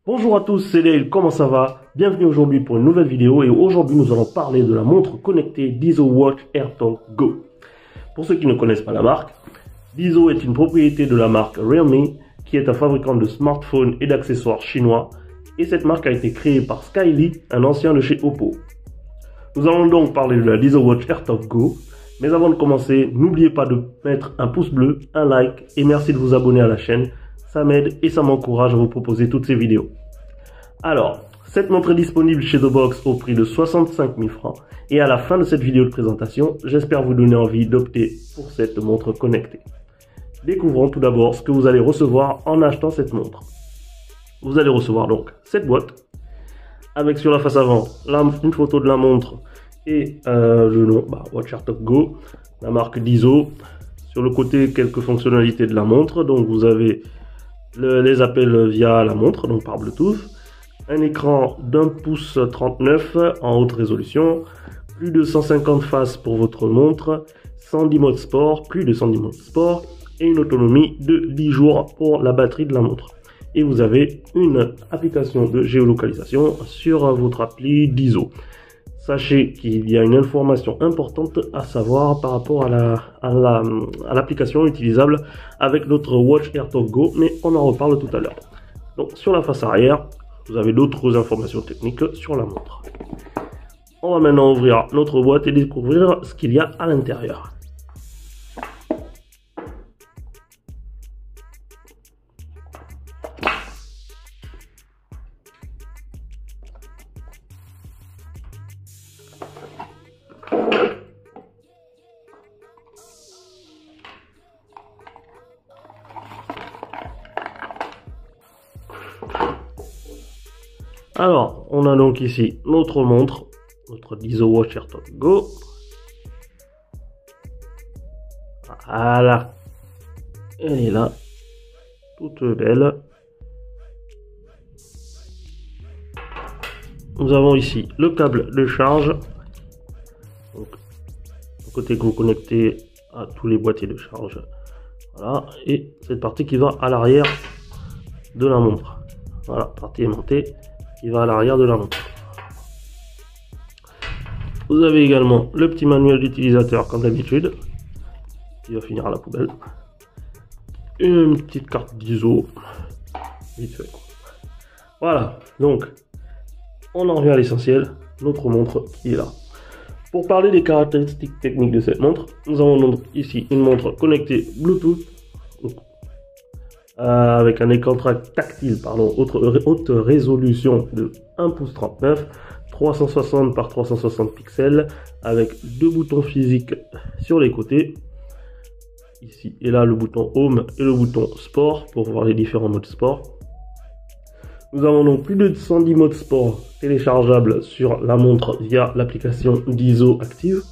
Bonjour à tous, c'est Lél, comment ça va? Bienvenue aujourd'hui pour une nouvelle vidéo et aujourd'hui nous allons parler de la montre connectée Dizo Watch AirTalk Go. Pour ceux qui ne connaissent pas la marque, Dizo est une propriété de la marque Realme qui est un fabricant de smartphones et d'accessoires chinois et cette marque a été créée par Skyly, un ancien de chez Oppo. Nous allons donc parler de la Dizo Watch AirTalk Go, mais avant de commencer, n'oubliez pas de mettre un pouce bleu, un like et merci de vous abonner à la chaîne. Ça m'aide et ça m'encourage à vous proposer toutes ces vidéos. Alors, cette montre est disponible chez The Box au prix de 65 000 francs. Et à la fin de cette vidéo de présentation, j'espère vous donner envie d'opter pour cette montre connectée. Découvrons tout d'abord ce que vous allez recevoir en achetant cette montre. Vous allez recevoir donc cette boîte, avec sur la face avant une photo de la montre et le nom Watch AirTalk Go, la marque Dizo. Sur le côté, quelques fonctionnalités de la montre. Donc vous avez les appels via la montre, donc par Bluetooth, un écran d'1 pouce 39 en haute résolution, plus de 150 faces pour votre montre, 110 modes sport, plus de 110 modes sport et une autonomie de 10 jours pour la batterie de la montre. Et vous avez une application de géolocalisation sur votre appli Dizo. Sachez qu'il y a une information importante à savoir par rapport à l'application utilisable avec notre Watch AirTalk Go, mais on en reparle tout à l'heure. Donc sur la face arrière, vous avez d'autres informations techniques sur la montre. On va maintenant ouvrir notre boîte et découvrir ce qu'il y a à l'intérieur. Alors, on a donc ici notre montre, notre Dizo Watch AirTalk Go. Voilà, elle est là, toute belle. Nous avons ici le câble de charge, donc le côté que vous connectez à tous les boîtiers de charge. Voilà, et cette partie qui va à l'arrière de la montre. Voilà, partie aimantée. Il va à l'arrière de la montre. Vous avez également le petit manuel d'utilisateur comme d'habitude, qui va finir à la poubelle. Une petite carte d'ISO, vite fait. Voilà, donc on en revient à l'essentiel, notre montre qui est là. Pour parler des caractéristiques techniques de cette montre, nous avons donc ici une montre connectée Bluetooth, avec un écran tactile, haute résolution de 1 pouce 39, 360 par 360 pixels, avec deux boutons physiques sur les côtés. Ici et là le bouton Home et le bouton Sport pour voir les différents modes sport. Nous avons donc plus de 110 modes sport téléchargeables sur la montre via l'application Dizo Active.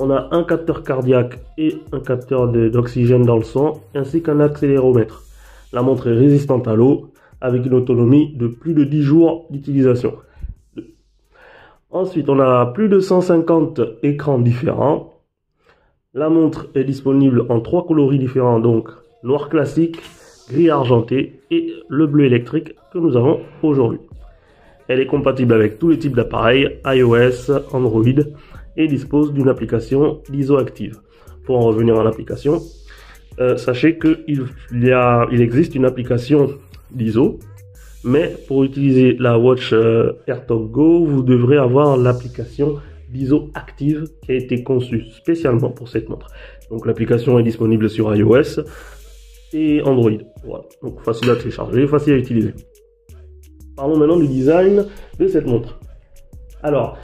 On a un capteur cardiaque et un capteur d'oxygène dans le sang, ainsi qu'un accéléromètre. La montre est résistante à l'eau, avec une autonomie de plus de 10 jours d'utilisation. Ensuite, on a plus de 150 écrans différents. La montre est disponible en 3 coloris différents, donc noir classique, gris argenté et le bleu électrique que nous avons aujourd'hui. Elle est compatible avec tous les types d'appareils, iOS, Android, et dispose d'une application Dizo Active. Pour en revenir à l'application, sachez qu'il existe une application Dizo, mais pour utiliser la Watch AirTalk Go, vous devrez avoir l'application Dizo Active qui a été conçue spécialement pour cette montre. Donc l'application est disponible sur iOS et Android. Voilà, donc facile à télécharger, facile à utiliser. Parlons maintenant du design de cette montre. Alors,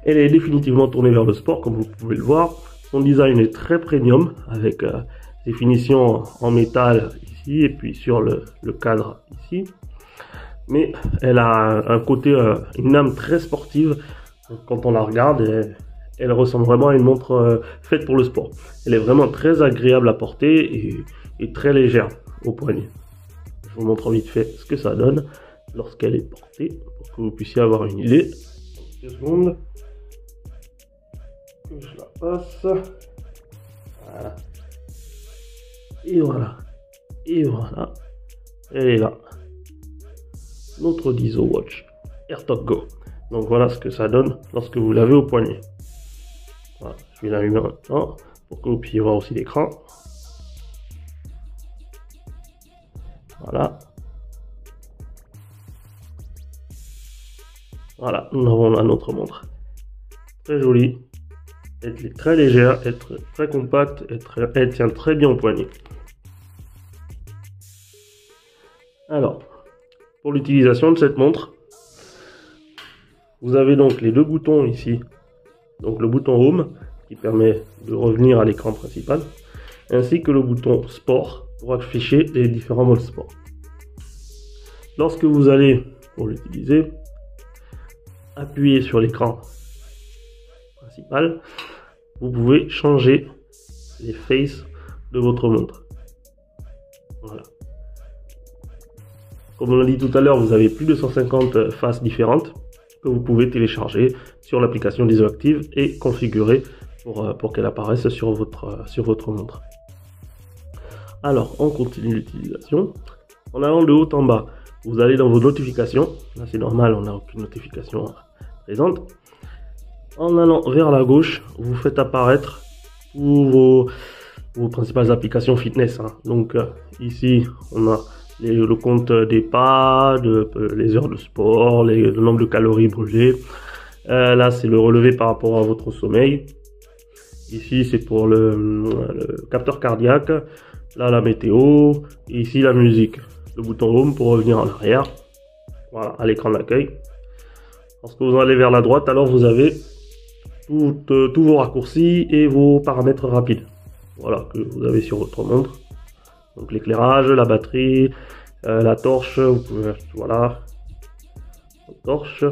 elle est définitivement tournée vers le sport, comme vous pouvez le voir. Son design est très premium, avec des finitions en métal ici, et puis sur le cadre ici. Mais elle a un côté, une âme très sportive. Donc, quand on la regarde, elle ressemble vraiment à une montre faite pour le sport. Elle est vraiment très agréable à porter et très légère au poignet. Je vous montre vite fait ce que ça donne lorsqu'elle est portée, pour que vous puissiez avoir une idée. 2 secondes. Que je la passe. Voilà. Et voilà. Et voilà. Elle est là. notre d'ISO Watch AirTalk Go. Donc voilà ce que ça donne lorsque vous l'avez au poignet. Voilà, je vais l'allumer maintenant pour que vous puissiez voir aussi l'écran. Voilà. Voilà, nous avons là notre montre. Très jolie, elle est très légère, elle est très compacte, elle tient très bien au poignet. Alors, pour l'utilisation de cette montre, vous avez donc les deux boutons ici. Donc le bouton Home qui permet de revenir à l'écran principal, ainsi que le bouton Sport pour afficher les différents modes sport. Lorsque vous allez, pour l'utiliser, appuyer sur l'écran principal, vous pouvez changer les faces de votre montre. Voilà. Comme on l'a dit tout à l'heure, vous avez plus de 150 faces différentes que vous pouvez télécharger sur l'application d'ISO Active et configurer pour qu'elle apparaisse sur votre montre. Alors, on continue l'utilisation. En allant de haut en bas, vous allez dans vos notifications. Là, c'est normal, on n'a aucune notification présente. En allant vers la gauche, vous faites apparaître tous vos principales applications fitness. Donc, ici, on a le compte des pas, les heures de sport, le nombre de calories brûlées. Là, c'est le relevé par rapport à votre sommeil. Ici, c'est pour le capteur cardiaque. Là, la météo. Et ici, la musique. Le bouton Home pour revenir en arrière. Voilà, à l'écran d'accueil. Lorsque vous allez vers la droite, alors vous avez tous vos raccourcis et vos paramètres rapides. Voilà, que vous avez sur votre montre. Donc l'éclairage, la batterie, la torche, vous pouvez, voilà, la torche,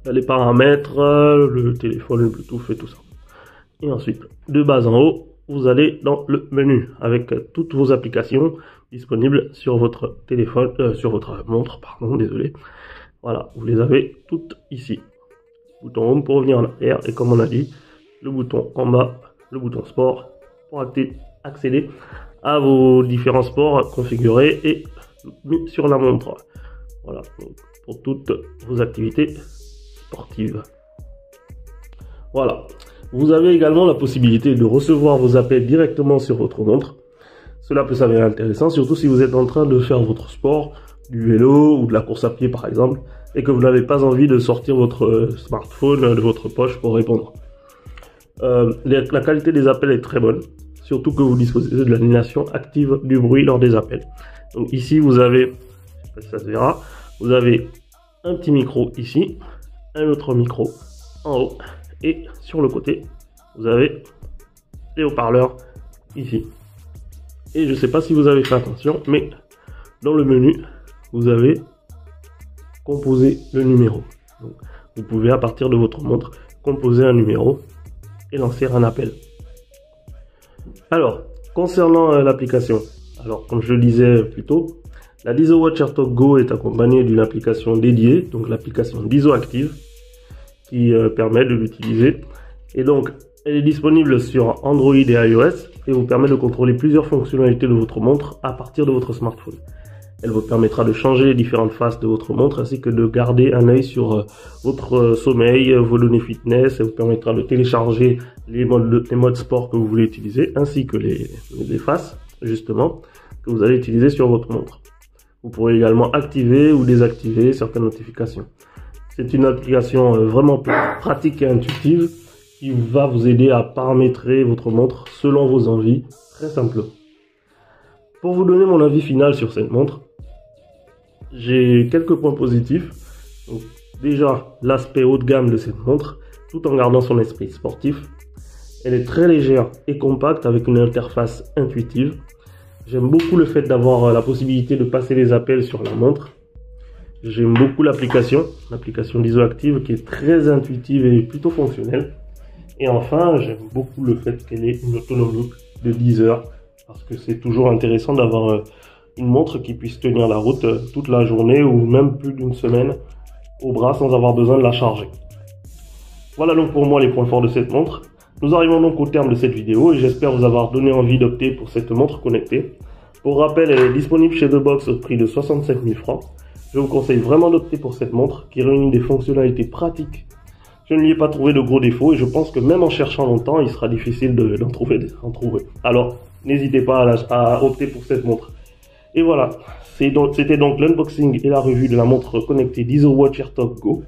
les paramètres, le téléphone, le Bluetooth et tout ça. Et ensuite, de bas en haut, vous allez dans le menu avec toutes vos applications disponibles sur votre téléphone, sur votre montre, pardon, désolé. Voilà, vous les avez toutes ici. Bouton Home pour revenir en arrière et comme on a dit, le bouton en bas, le bouton Sport pour accéder à vos différents sports configurés et mis sur la montre. Voilà, donc pour toutes vos activités sportives. Voilà, vous avez également la possibilité de recevoir vos appels directement sur votre montre. Cela peut s'avérer intéressant, surtout si vous êtes en train de faire votre sport, du vélo ou de la course à pied par exemple, et que vous n'avez pas envie de sortir votre smartphone de votre poche pour répondre. La qualité des appels est très bonne. Surtout que vous disposez de l'annulation active du bruit lors des appels. Donc ici vous avez, je sais pas si ça se verra, vous avez un petit micro ici, un autre micro en haut et sur le côté vous avez les haut-parleurs ici. Et je ne sais pas si vous avez fait attention, mais dans le menu vous avez composé le numéro. Donc, vous pouvez à partir de votre montre composer un numéro et lancer un appel. Alors, concernant l'application, alors comme je le disais plus tôt, la d'ISO Watch AirTalk Go est accompagnée d'une application dédiée, donc l'application d'ISO Active, qui permet de l'utiliser. Et donc, elle est disponible sur Android et iOS et vous permet de contrôler plusieurs fonctionnalités de votre montre à partir de votre smartphone. Elle vous permettra de changer les différentes faces de votre montre ainsi que de garder un œil sur votre sommeil, vos données fitness. Elle vous permettra de télécharger les modes sport que vous voulez utiliser ainsi que les faces justement que vous allez utiliser sur votre montre. Vous pourrez également activer ou désactiver certaines notifications. C'est une application vraiment pratique et intuitive qui va vous aider à paramétrer votre montre selon vos envies très simplement. Pour vous donner mon avis final sur cette montre, j'ai quelques points positifs. Donc, déjà, l'aspect haut de gamme de cette montre, tout en gardant son esprit sportif. Elle est très légère et compacte avec une interface intuitive. J'aime beaucoup le fait d'avoir la possibilité de passer les appels sur la montre. J'aime beaucoup l'application d'ISO Active qui est très intuitive et plutôt fonctionnelle. Et enfin, j'aime beaucoup le fait qu'elle ait une autonomie de 10 heures. Parce que c'est toujours intéressant d'avoir une montre qui puisse tenir la route toute la journée ou même plus d'une semaine au bras sans avoir besoin de la charger. Voilà donc pour moi les points forts de cette montre. Nous arrivons donc au terme de cette vidéo et j'espère vous avoir donné envie d'opter pour cette montre connectée. Pour rappel, elle est disponible chez The Box au prix de 65 000 francs. Je vous conseille vraiment d'opter pour cette montre qui réunit des fonctionnalités pratiques. Je ne lui ai pas trouvé de gros défauts et je pense que même en cherchant longtemps, il sera difficile d'en trouver. Alors, n'hésitez pas à opter pour cette montre. Et voilà, c'était donc l'unboxing et la revue de la montre connectée d'IzoWatch AirTalk Go.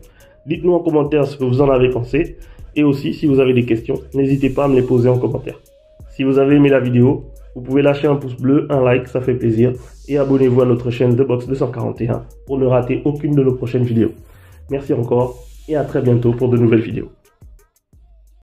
Dites-nous en commentaire ce que vous en avez pensé. Et aussi, si vous avez des questions, n'hésitez pas à me les poser en commentaire. Si vous avez aimé la vidéo, vous pouvez lâcher un pouce bleu, un like, ça fait plaisir. Et abonnez-vous à notre chaîne de Box 241 pour ne rater aucune de nos prochaines vidéos. Merci encore et à très bientôt pour de nouvelles vidéos.